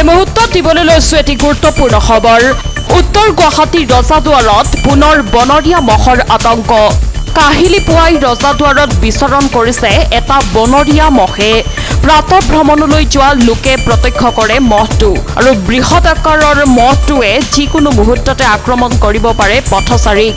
এই মুহূৰ্তত দিবলৈ লৈছো এটি গুৰুত্বপূৰ্ণ খবৰ। উত্তৰ গুৱাহাটীৰ ৰজাদুৱাৰত পুনৰ বনৰীয়া মহৰ আতংক। কাহিলি পুৱাই ৰজাদুৱাৰত বিচৰণ কৰিছে এটা বনৰীয়া মহে। প্ৰাতঃ ভ্ৰমণলৈ যোৱা লোকে প্ৰত্যক্ষ কৰে মহটো আৰু বৃহৎ আকাৰৰ মহটোৱে যিকোনো মুহূৰ্ততে আক্ৰমণ কৰিব পাৰে পথচাৰীক।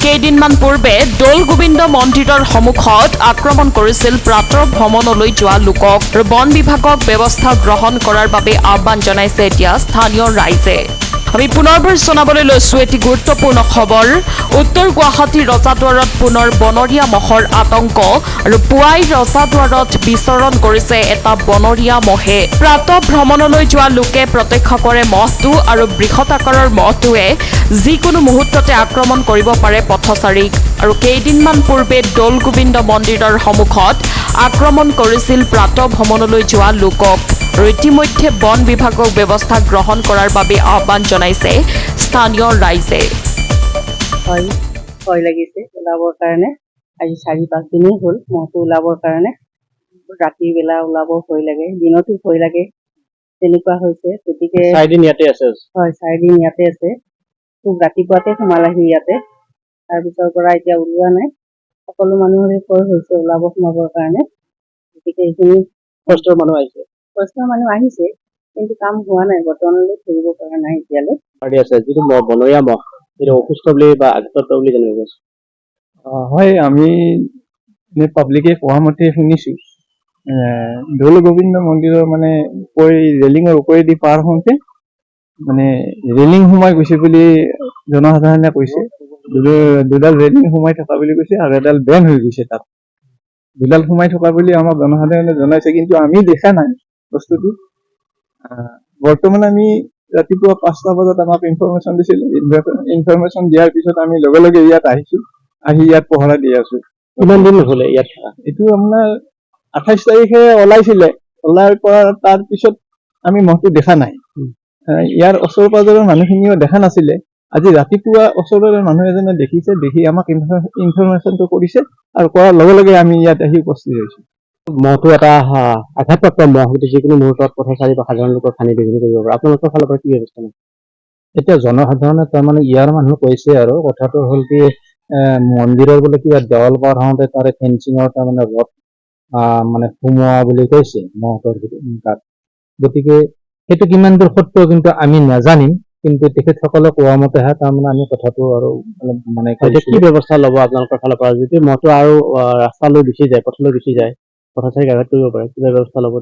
কেইদিনমান পূৰ্বে দৌল গোবিন্দ মন্দিৰৰ সন্মুখত আক্ৰমণ কৰিছিল প্ৰাতঃ ভ্ৰমণলৈ যোৱা লোকক আৰু বন বিভাগক ব্যৱস্থা গ্ৰহণ কৰাৰ বাবে আহ্বান জনাইছে এতিয়া স্থানীয় ৰাইজে। আমি পুনৰবাৰ জনাবলৈ লৈছো এটি গুৰুত্বপূৰ্ণ খবৰ। উত্তৰ গুৱাহাটীৰ ৰজাদুৱাৰত পুনৰ বনৰীয়া মহৰ আতংক আৰু পুৱাই ৰজাদুৱাৰত বিচৰণ কৰিছে এটা বনৰীয়া মহে। প্ৰাতঃ ভ্ৰমণলৈ যোৱা লোকে প্ৰত্যক্ষ কৰে মহটো আৰু বৃহৎ আকাৰৰ মহটোৱে যিকোনো মুহূৰ্ততে আক্ৰমণ কৰিব পাৰে পথচাৰীক আৰু কেইদিনমান পূৰ্বে দৌল গোবিন্দ মন্দিৰৰ সন্মুখত আক্ৰমণ কৰিছিল প্ৰাতঃ ভ্ৰমণলৈ যোৱা লোকক আৰু ইতিমধ্যে বন বিভাগক ব্যৱস্থা গ্ৰহণ কৰাৰ বাবে আহ্বান জনাইছে স্থানীয় ৰাইজে। ভয় লাগিছে ওলাবৰ কাৰণে। আজি 4-5 দিনেই হ'ল মহটো ওলাবৰ কাৰণে। ৰাতিৰ বেলা ওলাব ভয় লাগে, দিনতো ভয় লাগে, তেনেকুৱা হৈছে। গতিকে 4 দিন ইয়াতে আছে। হয়, 4 দিন ইয়াতে আছে। খুব ৰাতিপুৱাতে সোমালাহি ইয়াতে, তাৰপিছৰ পৰা এতিয়া ওলোৱা নাই। সকলো মানুহৰে ভয় হৈছে ওলাব সোমাবৰ কাৰণে। গতিকে এইখিনি ফৰেষ্টৰ মানুহ আহিছে, কিন্তু কাম হোৱা নাই, বৰ্তমানলৈ ধৰিব পৰা নাই এতিয়ালৈ। আছে যিটো বনৰীয়া মহ এইটো অসুস্থ বুলি বা আঘাতপ্ৰাপ্ত বুলি জানিব পাৰিছো। হয়, আমি পাব্লিকে কোৱা মতে শুনিছো দৌল গোবিন্দ মন্দিৰৰ মানে ৰেলিঙৰ ওপৰেদি পাৰ হওঁতে মানে ৰেলিং সোমাই গৈছে বুলি জনসাধাৰণে কৈছে। দুডাল ৰেলিং সোমাই থকা বুলি কৈছে আৰু এডাল বেন হৈ গৈছে। তাত দুডাল সোমাই থকা বুলি আমাক জনসাধাৰণে জনাইছে, কিন্তু আমি দেখা নাই বস্তুটো। বৰ্তমান আমি ৰাতিপুৱা 5টা বজাত আমাক ইনফৰমেশ্যন দিছিল। ইনফৰমেশ্যন দিয়াৰ পিছত আমি লগে লগে ইয়াত আহিছো, আহি ইয়াত পহৰা দি আছো। কিমান দিন হ'লে ইয়াত? এইটো আপোনাৰ 28 তাৰিখে ওলাইছিলে। ওলাৰ পৰা তাৰ পিছত আমি মহটো দেখা নাই। ইয়াৰ ওচৰ পাজৰৰ মানুহখিনিও দেখা নাছিলে। আজি ৰাতিপুৱা ওচৰৰে মানুহ এজনে দেখিছে, দেখি আমাক ইনফৰমেশ্যনটো কৰিছে আৰু কৰাৰ লগে লগে আমি ইয়াত আহি উপস্থিত হৈছো। মহটো এটা আঘাতপ্ৰাপ্ত মহ, যিকোনো মুহূৰ্তত পথচাৰী বা সাধাৰণ লোকৰ হানি বিঘিনি কৰিব পাৰে। আপোনালোকৰ ফালৰ পৰা কি ব্যৱস্থা নাই? এতিয়া জনসাধাৰণে তাৰমানে ইয়াৰ মানুহ কৈছে আৰু কথাটো হ'ল কি মন্দিৰৰ বোলে কিবা দেৱাল পাৰ হওঁতে তাৰে ফেঞ্চিঙৰ তাৰমানে ৰড মানে সোমোৱা বুলি কৈছে মহটোৰ গাত। গতিকে সেইটো কিমান দূৰ সত্য কিন্তু আমি নাজানিম, কিন্তু তেখেতসকলে কোৱা মতেহে তাৰমানে আমি কথাটো আৰু মানে কি ব্যৱস্থা ল'ব আপোনালোকৰ ফালৰ পৰা? যদি মহটো আৰু ৰাস্তালৈ গুচি যায়, পথলৈ গুচি যায়, পথচাৰীক আঘাত কৰিব পাৰে, কিবা ব্যৱস্থা ল'ব?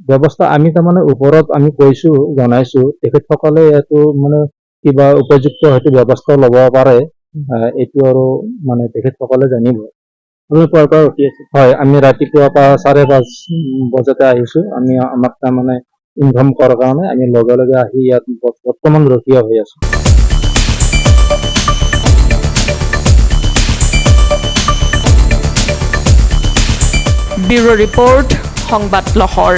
ব্যৱস্থা আমি তাৰমানে ওপৰত আমি কৈছো, জনাইছো, তেখেতসকলে এইটো মানে কিবা উপযুক্ত হয়তো ব্যৱস্থা ল'ব পাৰে। এইটো আৰু মানে তেখেতসকলে জানিব। হয়, আমি ৰাতিপুৱা 5:30 বজাতে আহিছো। আমাক তাৰমানে ইনফৰ্ম কৰাৰ কাৰণে আমি লগে লগে আহি ইয়াত বৰ্তমান ৰখীয়া হৈ আছো। ব্যুৰো ৰিপৰ্ট, সংবাদ লহৰ।